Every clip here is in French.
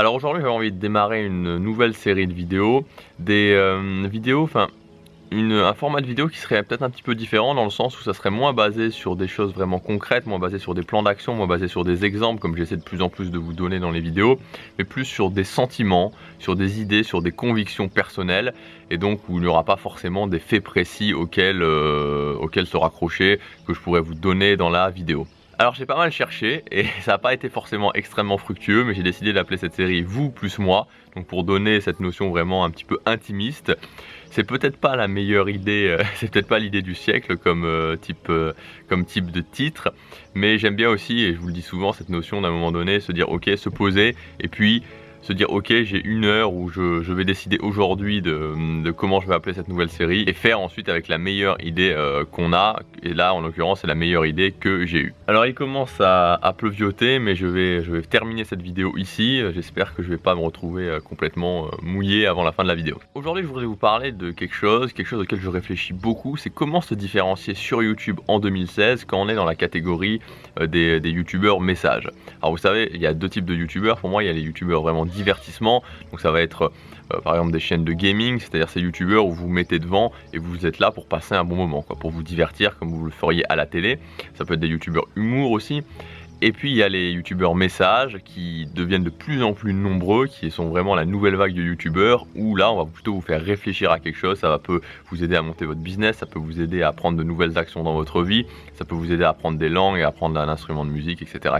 Alors aujourd'hui, j'avais envie de démarrer une nouvelle série de vidéos, des vidéos, un format de vidéo qui serait peut-être un petit peu différent dans le sens où ça serait moins basé sur des choses vraiment concrètes, moins basé sur des plans d'action, moins basé sur des exemples comme j'essaie de plus en plus de vous donner dans les vidéos, mais plus sur des sentiments, sur des idées, sur des convictions personnelles, et donc où il n'y aura pas forcément des faits précis auxquels se raccrocher, que je pourrais vous donner dans la vidéo. Alors j'ai pas mal cherché et ça n'a pas été forcément extrêmement fructueux, mais j'ai décidé d'appeler cette série Vous plus moi, donc pour donner cette notion vraiment un petit peu intimiste. C'est peut-être pas la meilleure idée, c'est peut-être pas l'idée du siècle comme type de titre, mais j'aime bien aussi, et je vous le dis souvent, cette notion d'un moment donné, se dire ok, se poser, et puis se dire ok, j'ai une heure où je vais décider aujourd'hui de comment je vais appeler cette nouvelle série et faire ensuite avec la meilleure idée qu'on a, et là en l'occurrence c'est la meilleure idée que j'ai eue. Alors il commence à pleuvioter, mais je vais terminer cette vidéo ici. J'espère que je vais pas me retrouver complètement mouillé avant la fin de la vidéo. Aujourd'hui je voudrais vous parler de quelque chose auquel je réfléchis beaucoup, c'est comment se différencier sur YouTube en 2016 quand on est dans la catégorie des youtubeurs messages. Alors vous savez, il y a deux types de youtubeurs. Pour moi il y a les youtubeurs vraiment divertissement, donc ça va être par exemple des chaînes de gaming, c'est-à-dire ces youtubeurs où vous vous mettez devant et vous êtes là pour passer un bon moment, pour vous divertir comme vous le feriez à la télé. Ça peut être des youtubeurs humour aussi. Et puis il y a les youtubeurs messages qui deviennent de plus en plus nombreux, qui sont vraiment la nouvelle vague de youtubeurs, où là on va plutôt vous faire réfléchir à quelque chose. Ça peut vous aider à monter votre business, ça peut vous aider à prendre de nouvelles actions dans votre vie, ça peut vous aider à apprendre des langues et à apprendre un instrument de musique, etc.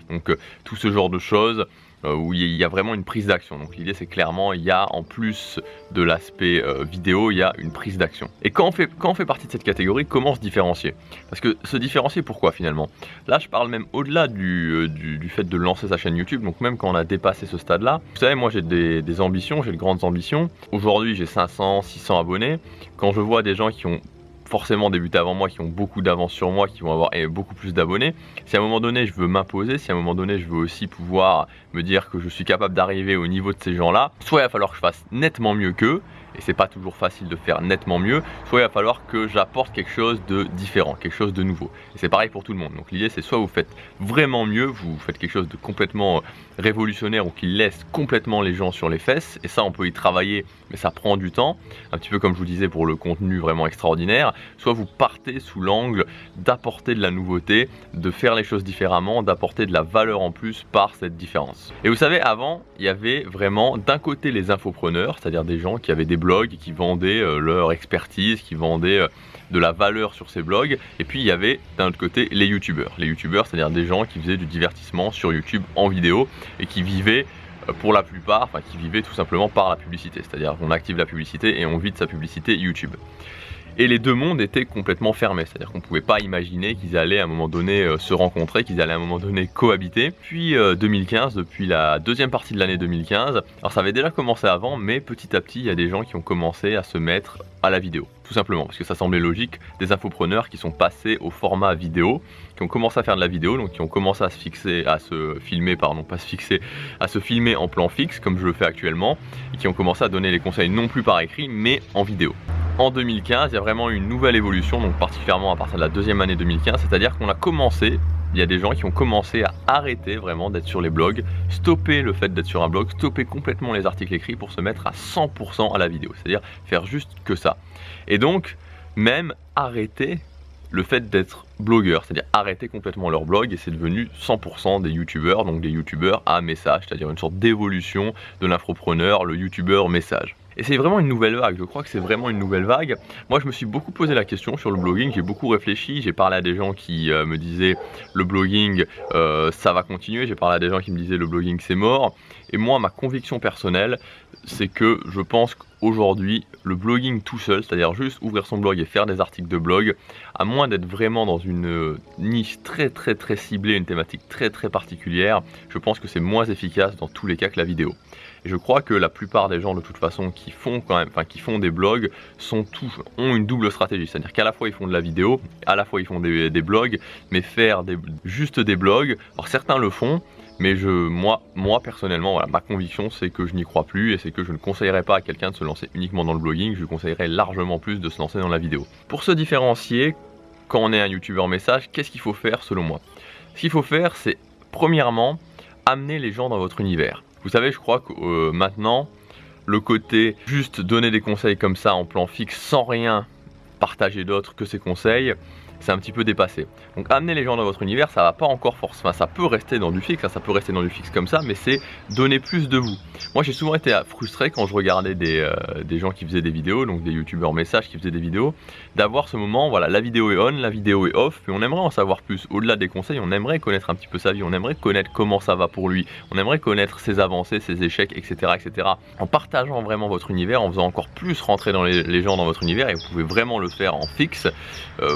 Donc tout ce genre de choses où il y a vraiment une prise d'action. Donc l'idée c'est clairement, il y a en plus de l'aspect vidéo, il y a une prise d'action. Et quand on fait partie de cette catégorie, comment se différencier? Parce que se différencier pourquoi finalement? Là je parle même au-delà du fait de lancer sa chaîne YouTube, donc même quand on a dépassé ce stade-là. Vous savez, moi j'ai des ambitions, j'ai de grandes ambitions. Aujourd'hui j'ai 500, 600 abonnés. Quand je vois des gens qui ont forcément débuté avant moi, qui ont beaucoup d'avance sur moi, qui vont avoir beaucoup plus d'abonnés. Si à un moment donné je veux m'imposer, si à un moment donné je veux aussi pouvoir me dire que je suis capable d'arriver au niveau de ces gens-là, soit il va falloir que je fasse nettement mieux qu'eux, et c'est pas toujours facile de faire nettement mieux, soit il va falloir que j'apporte quelque chose de différent, quelque chose de nouveau. Et c'est pareil pour tout le monde. Donc l'idée c'est soit vous faites vraiment mieux, vous faites quelque chose de complètement révolutionnaire ou qui laisse complètement les gens sur les fesses, et ça on peut y travailler, mais ça prend du temps, un petit peu comme je vous disais pour le contenu vraiment extraordinaire. Soit vous partez sous l'angle d'apporter de la nouveauté, de faire les choses différemment, d'apporter de la valeur en plus par cette différence. Et vous savez, avant il y avait vraiment d'un côté les infopreneurs, c'est-à-dire des gens qui avaient des blogs, qui vendaient leur expertise, qui vendaient de la valeur sur ces blogs, et puis il y avait d'un autre côté les youtubeurs. Les youtubeurs, c'est-à-dire des gens qui faisaient du divertissement sur YouTube en vidéo et qui vivaient pour la plupart, qui vivaient tout simplement par la publicité, c'est-à-dire qu'on active la publicité et on vide sa publicité YouTube. Et les deux mondes étaient complètement fermés, c'est-à-dire qu'on ne pouvait pas imaginer qu'ils allaient à un moment donné se rencontrer, qu'ils allaient à un moment donné cohabiter. Puis 2015, depuis la deuxième partie de l'année 2015, alors ça avait déjà commencé avant, mais petit à petit il y a des gens qui ont commencé à se mettre à la vidéo, tout simplement, parce que ça semblait logique, des infopreneurs qui sont passés au format vidéo, qui ont commencé à faire de la vidéo, donc qui ont commencé à se filmer en plan fixe, comme je le fais actuellement, et qui ont commencé à donner les conseils non plus par écrit, mais en vidéo. En 2015, il y a vraiment une nouvelle évolution, donc particulièrement à partir de la deuxième année 2015, c'est-à-dire qu'on a commencé, il y a des gens qui ont commencé à arrêter vraiment d'être sur les blogs, stopper le fait d'être sur un blog, stopper complètement les articles écrits pour se mettre à 100% à la vidéo, c'est-à-dire faire juste que ça. Et donc, même arrêter le fait d'être blogueur, c'est-à-dire arrêter complètement leur blog, et c'est devenu 100% des youtubeurs, donc des youtubeurs à message, c'est-à-dire une sorte d'évolution de l'infopreneur, le youtubeur message. Et c'est vraiment une nouvelle vague, je crois que c'est vraiment une nouvelle vague. Moi je me suis beaucoup posé la question sur le blogging, j'ai beaucoup réfléchi, j'ai parlé à des gens qui me disaient le blogging ça va continuer, j'ai parlé à des gens qui me disaient le blogging c'est mort. Et moi ma conviction personnelle c'est que je pense qu'aujourd'hui le blogging tout seul, c'est-à-dire juste ouvrir son blog et faire des articles de blog, à moins d'être vraiment dans une niche très ciblée, une thématique très particulière, je pense que c'est moins efficace dans tous les cas que la vidéo. Et je crois que la plupart des gens de toute façon qui font des blogs ont une double stratégie, c'est-à-dire qu'à la fois ils font de la vidéo, à la fois ils font des blogs, mais faire juste des blogs, alors certains le font, mais moi personnellement, voilà, ma conviction c'est que je n'y crois plus, et c'est que je ne conseillerais pas à quelqu'un de se lancer uniquement dans le blogging, je lui conseillerais largement plus de se lancer dans la vidéo. Pour se différencier, quand on est un youtubeur message, qu'est-ce qu'il faut faire selon moi? Ce qu'il faut faire, c'est premièrement amener les gens dans votre univers. Vous savez, je crois que maintenant, le côté juste donner des conseils comme ça en plan fixe sans rien partager d'autre que ces conseils, c'est un petit peu dépassé. Donc amener les gens dans votre univers, ça va pas encore forcément, ça peut rester dans du fixe, ça peut rester dans du fixe comme ça, mais c'est donner plus de vous. Moi j'ai souvent été frustré quand je regardais des gens qui faisaient des vidéos, donc des youtubeurs messages qui faisaient des vidéos, d'avoir ce moment, voilà, la vidéo est on, la vidéo est off, mais on aimerait en savoir plus. Au-delà des conseils, on aimerait connaître un petit peu sa vie, on aimerait connaître comment ça va pour lui, on aimerait connaître ses avancées, ses échecs, etc. etc. En partageant vraiment votre univers, en faisant encore plus rentrer dans les gens dans votre univers, et vous pouvez vraiment le faire en fixe,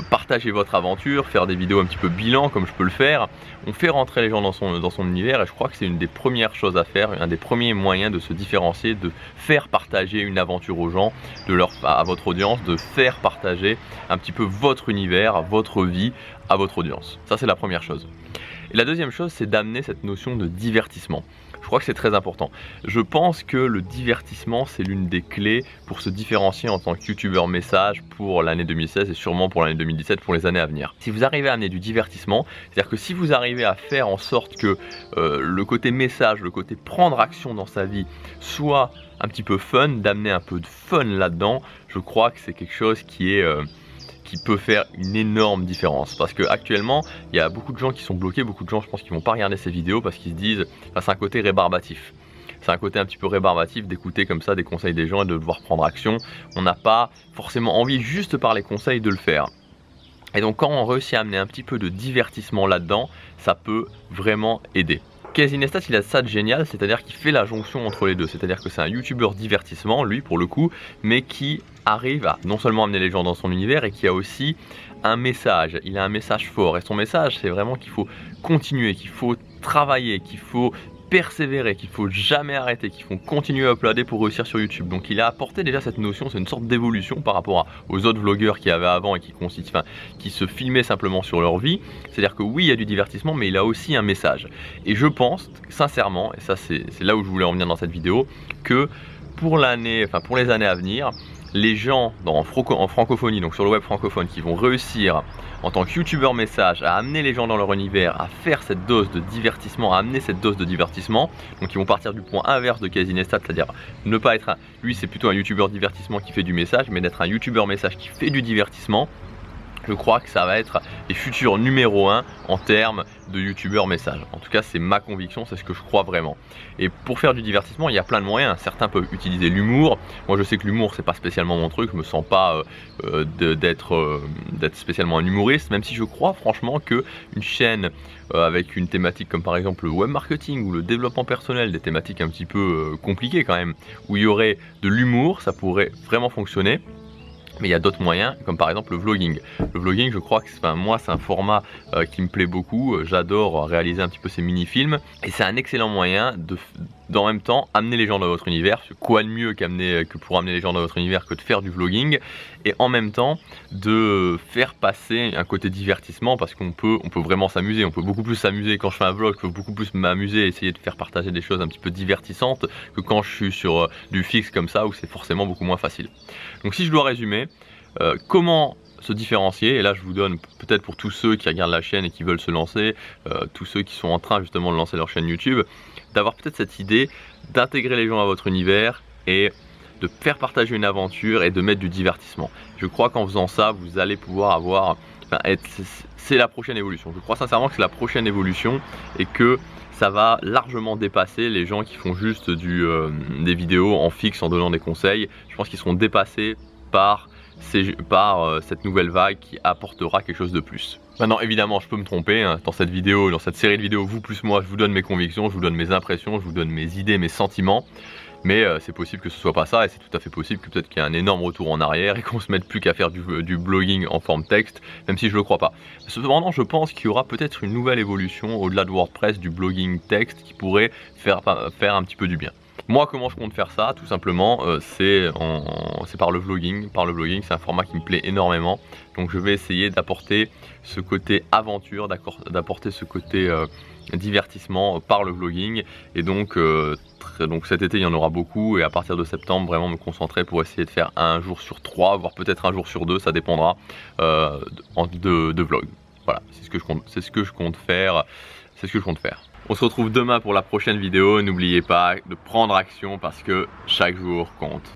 partager votre aventure, faire des vidéos un petit peu bilan comme je peux le faire. On fait rentrer les gens dans son univers et je crois que c'est une des premières choses à faire, un des premiers moyens de se différencier, de faire partager une aventure aux gens, à votre audience, de faire partager un petit peu votre univers, votre vie à votre audience. Ça c'est la première chose. Et la deuxième chose, c'est d'amener cette notion de divertissement. Je crois que c'est très important. Je pense que le divertissement, c'est l'une des clés pour se différencier en tant que youtubeur message pour l'année 2016 et sûrement pour l'année 2017, pour les années à venir. Si vous arrivez à amener du divertissement, c'est-à-dire que si vous arrivez à faire en sorte que le côté message, le côté prendre action dans sa vie soit un petit peu fun, d'amener un peu de fun là-dedans, je crois que c'est quelque chose qui peut faire une énorme différence, parce que actuellement il y a beaucoup de gens qui sont bloqués, beaucoup de gens je pense qui vont pas regarder ces vidéos parce qu'ils se disent, enfin, c'est un côté rébarbatif, c'est un côté un petit peu rébarbatif d'écouter comme ça des conseils des gens et de devoir prendre action. On n'a pas forcément envie juste par les conseils de le faire. Et donc quand on réussit à amener un petit peu de divertissement là-dedans, ça peut vraiment aider. Casey Neistat, il a ça de génial, c'est-à-dire qu'il fait la jonction entre les deux, c'est-à-dire que c'est un youtubeur divertissement, lui pour le coup, mais qui arrive à non seulement amener les gens dans son univers et qui a aussi un message, il a un message fort, et son message c'est vraiment qu'il faut continuer, qu'il faut travailler, qu'il faut persévérer, qu'il faut jamais arrêter, qu'il faut continuer à uploader pour réussir sur YouTube. Donc il a apporté déjà cette notion, c'est une sorte d'évolution par rapport aux autres vlogueurs qu'il y avait avant et qui se filmaient simplement sur leur vie. C'est-à-dire que oui, il y a du divertissement, mais il a aussi un message. Et je pense sincèrement, et ça c'est là où je voulais en venir dans cette vidéo, que pour les années à venir, les gens en francophonie, donc sur le web francophone, qui vont réussir en tant que youtubeur message à amener les gens dans leur univers, à faire cette dose de divertissement, à amener cette dose de divertissement, donc ils vont partir du point inverse de Casey Neistat, c'est-à-dire ne pas être lui c'est plutôt un youtubeur divertissement qui fait du message, mais d'être un youtubeur message qui fait du divertissement. Je crois que ça va être les futurs numéro 1 en termes de youtubeurs message. En tout cas, c'est ma conviction, c'est ce que je crois vraiment. Et pour faire du divertissement, il y a plein de moyens. Certains peuvent utiliser l'humour. Moi, je sais que l'humour, c'est pas spécialement mon truc. Je me sens pas d'être spécialement un humoriste, même si je crois franchement que une chaîne avec une thématique comme par exemple le web marketing ou le développement personnel, des thématiques un petit peu compliquées quand même, où il y aurait de l'humour, ça pourrait vraiment fonctionner. Mais il y a d'autres moyens, comme par exemple le vlogging. Le vlogging, je crois que moi, c'est un format qui me plaît beaucoup. J'adore réaliser un petit peu ces mini-films. Et c'est un excellent moyen d'en même temps amener les gens dans votre univers. Quoi de mieux que pour amener les gens dans votre univers que de faire du vlogging. Et en même temps de faire passer un côté divertissement, parce qu'on peut vraiment s'amuser. On peut beaucoup plus s'amuser quand je fais un vlog. Je peux beaucoup plus m'amuser et essayer de faire partager des choses un petit peu divertissantes que quand je suis sur du fixe comme ça, où c'est forcément beaucoup moins facile. Donc si je dois résumer, comment se différencier, et là je vous donne peut-être pour tous ceux qui regardent la chaîne et qui veulent se lancer, tous ceux qui sont en train justement de lancer leur chaîne YouTube, d'avoir peut-être cette idée d'intégrer les gens à votre univers et de faire partager une aventure et de mettre du divertissement. Je crois qu'en faisant ça, vous allez pouvoir avoir, c'est la prochaine évolution. Je crois sincèrement que c'est la prochaine évolution et que ça va largement dépasser les gens qui font juste des vidéos en fixe en donnant des conseils. Je pense qu'ils seront dépassés par cette nouvelle vague qui apportera quelque chose de plus. Maintenant évidemment je peux me tromper, hein. Dans cette série de vidéos, vous plus moi, je vous donne mes convictions, je vous donne mes impressions, je vous donne mes idées, mes sentiments. Mais c'est possible que ce soit pas ça, et c'est tout à fait possible que peut-être qu'il y ait un énorme retour en arrière et qu'on se mette plus qu'à faire du blogging en forme texte, même si je le crois pas. Cependant, je pense qu'il y aura peut-être une nouvelle évolution au-delà de WordPress, du blogging texte, qui pourrait faire un petit peu du bien. Moi, comment je compte faire ça? Tout simplement, c'est par le vlogging. Par le vlogging, c'est un format qui me plaît énormément. Donc je vais essayer d'apporter ce côté aventure, d'apporter ce côté divertissement par le vlogging. Et donc cet été, il y en aura beaucoup. Et à partir de septembre, vraiment me concentrer pour essayer de faire un jour sur 3, voire peut-être un jour sur 2, ça dépendra de vlog. Voilà, c'est ce que je compte faire. C'est ce que je compte faire. On se retrouve demain pour la prochaine vidéo. N'oubliez pas de prendre action parce que chaque jour compte.